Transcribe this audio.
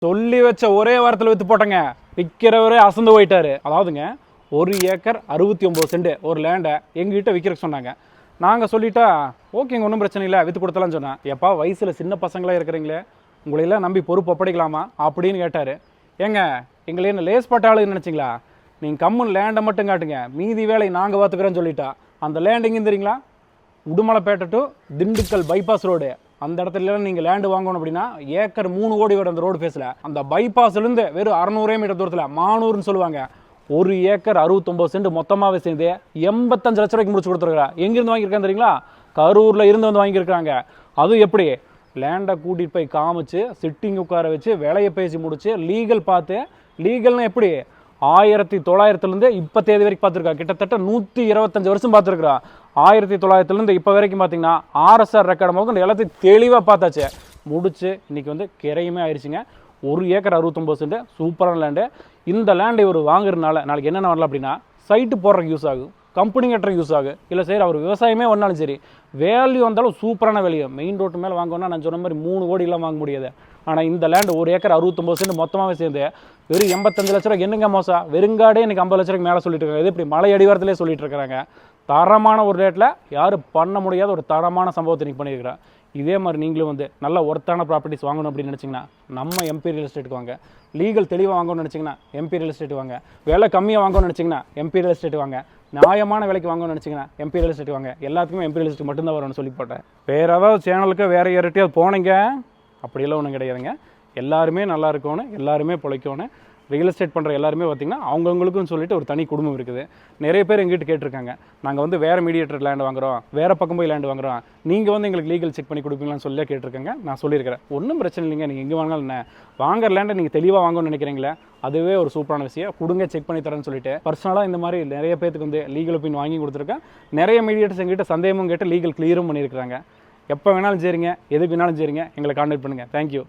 சொல்லி வச்ச ஒரே வாரத்தில் விற்று போட்டங்க. விற்கிறவரே அசந்து போயிட்டாரு. அதாவதுங்க 1 ஏக்கர் 69 சென்ட் ஒரு லேண்டை எங்ககிட்ட விற்கிறக்கு சொன்னாங்க. நாங்கள் சொல்லிட்டா ஓகேங்க, ஒன்றும் பிரச்சனை இல்லை, விற்று கொடுத்தலான்னு சொன்னேன். எப்பா வயசில் சின்ன பசங்களாக இருக்கிறீங்களே, உங்களையெல்லாம் நம்பி பொறுப்பு ஒப்படைக்கலாமா அப்படின்னு கேட்டார். ஏங்க எங்களை என்ன லேஸ் பட்டாளுன்னு நினச்சிங்களா? நீங்கள் கம்முன்னு லேண்டை மட்டும் காட்டுங்க, மீதி வேலை நாங்கள் பார்த்துக்கிறோன்னு சொல்லிட்டா. அந்த லேண்ட் எங்கேயும் தெரியுங்களா? Udumalaipettai to Dindigul bypass road. அந்த இடத்துல நீங்கள் லேண்டு வாங்கணும் அப்படின்னா ஏக்கர் 3 கோடி வரும் அந்த ரோடு ஃபேஸில். அந்த பைபாஸ்லேருந்து வெறும் 600 மீட்டர் தூரத்தில் மானூர்னு சொல்லுவாங்க. 1 ஏக்கர் 69 சென்ட் மொத்தமாகவே சேர்ந்து 85 லட்ச ரூபாய்க்கு முடிச்சு கொடுத்துருக்கா. எங்கேருந்து வாங்கியிருக்காங்க தெரியுங்களா? கரூரில் இருந்து வந்து வாங்கியிருக்காங்க. அதுவும் எப்படி லேண்டை கூட்டிகிட்டு போய் காமிச்சு சிட்டிங் உட்கார வச்சு விலையை பேசி முடிச்சு லீகல் பார்த்து, லீகல்னால் எப்படி 1900 இப்போ தேதி வரைக்கும் பார்த்துருக்கா. கிட்டத்தட்ட 125 வருஷம் பார்த்துருக்குறா. 1900 இப்போ வரைக்கும் பார்த்தீங்கன்னா RSR ரெக்கார்டு போக எல்லாத்தையும் தெளிவாக பார்த்தாச்சு. முடிச்சு இன்றைக்கி வந்து கிரையுமே ஆயிடுச்சுங்க. 1 ஏக்கர் 69 சென்ட் சூப்பரான லேண்டு. இந்த லேண்டை இவர் வாங்குறதுனால நாளைக்கு என்னென்ன வரலாம் அப்படின்னா, சைட்டு போடுறதுக்கு யூஸ் ஆகும், கம்பெனி கட்டுறதுக்கு யூஸ் ஆகும், இல்லை சரி அவர் விவசாயமே ஒன்றாலும் சரி, வேல்யூ வந்தாலும் சூப்பரான வேல்யூ. மெயின் ரோட்டு மேலே வாங்கணும்னா நான் சொன்ன மாதிரி 3 கோடிலாம் வாங்க முடியாது. ஆனால் இந்த லேண்டு 1 ஏக்கர் 69 சென்ட் மொத்தமாகவே சேர்ந்து வெறும் 85 லட்ச ரூபாய்க்கு. என்னங்க மோசம், வெறுங்காடே இன்றைக்கி 50 லட்ச ரூபாய்க்கு மேலே சொல்லிட்டு இருக்காங்க. இது இப்படி மலை அடிவாரத்திலே சொல்லிட்டு இருக்கிறாங்க. தரமான ஒரு ரேட்டில் யாரும் பண்ண முடியாத ஒரு தரமான சம்பவத்தை இன்றைக்கி பண்ணியிருக்கிறேன். இதே மாதிரி நீங்களும் வந்து நல்ல ஒர்த்தான ப்ராப்பர்ட்டிஸ் வாங்கணும் அப்படின்னு நினச்சிங்கன்னா நம்ம MP ரியல் எஸ்டேட்டுக்கு வாங்க. லீகல் தெளிவாக வாங்கணும்னு நினச்சிங்கன்னா MP ரியல் எஸ்டேட் வாங்க. விலை கம்மியாக வாங்கணும்னு நினச்சிங்கன்னா MP ரியல் எஸ்டேட் வாங்க. நியாயமான விலைக்கு வாங்கணும்னு நினச்சிங்கன்னா MP ரியல் எஸ்டேட் வாங்க. எல்லாத்துக்குமே MP ரியல் எஸ்டேட் மட்டும்தான் வரும்னு சொல்லி போட்டேன். வேறு ஏதாவது சேனலுக்கு வேறு யார்கிட்டயாவது போனீங்க அப்படியெல்லாம் ஒன்றும் கிடையாதுங்க. எல்லாருமே நல்லா இருக்கணும், எல்லாருமே பிழைக்கணும். ரியல் எஸ்டேட் பண்ணுற எல்லாருமே பார்த்திங்கன்னா அவங்கவுங்களுக்குன்னு சொல்லிட்டு ஒரு தனி குடும்பம் இருக்குது. நிறைய பேர் எங்கிட்ட கேட்டிருக்காங்க, நாங்கள் வந்து வேறு மீடியேட்டர் லேண்டு வாங்குகிறோம், வேறு பக்கம் போய் லேண்டு வாங்குகிறோம், நீங்கள் வந்து எங்களுக்கு லீகல் செக் பண்ணி கொடுப்பீங்களான்னு சொல்லி கேட்டிருக்காங்க. நான் சொல்லியிருக்கிறேன், ஒன்றும் பிரச்சனை இல்லைங்க, நீங்கள் எங்கே வாங்கினாலும் என்ன, வாங்குற லேண்டை நீங்கள் தெளிவாக வாங்கணும்னு நினைக்கிறீங்களே, அதுவே ஒரு சூப்பரான விஷயம். கொடுங்க, செக் பண்ணி தரேன்னு சொல்லிட்டு பர்சனலாக இந்த மாதிரி நிறைய பேருக்கு வந்து லீகல் ஒப்பீனியன் வாங்கி கொடுத்துருக்கேன். நிறைய மீடியேட்டர்ஸ் எங்கிட்ட சந்தேகமும் கேட்டு லீகல் கிளியரும் பண்ணியிருக்கிறாங்க. எப்போ வேணாலும் சரிங்க, எதுக்கு வேணாலும் சரிங்க, எங்களை கான்டாக்ட் பண்ணுங்கள். தேங்க்யூ.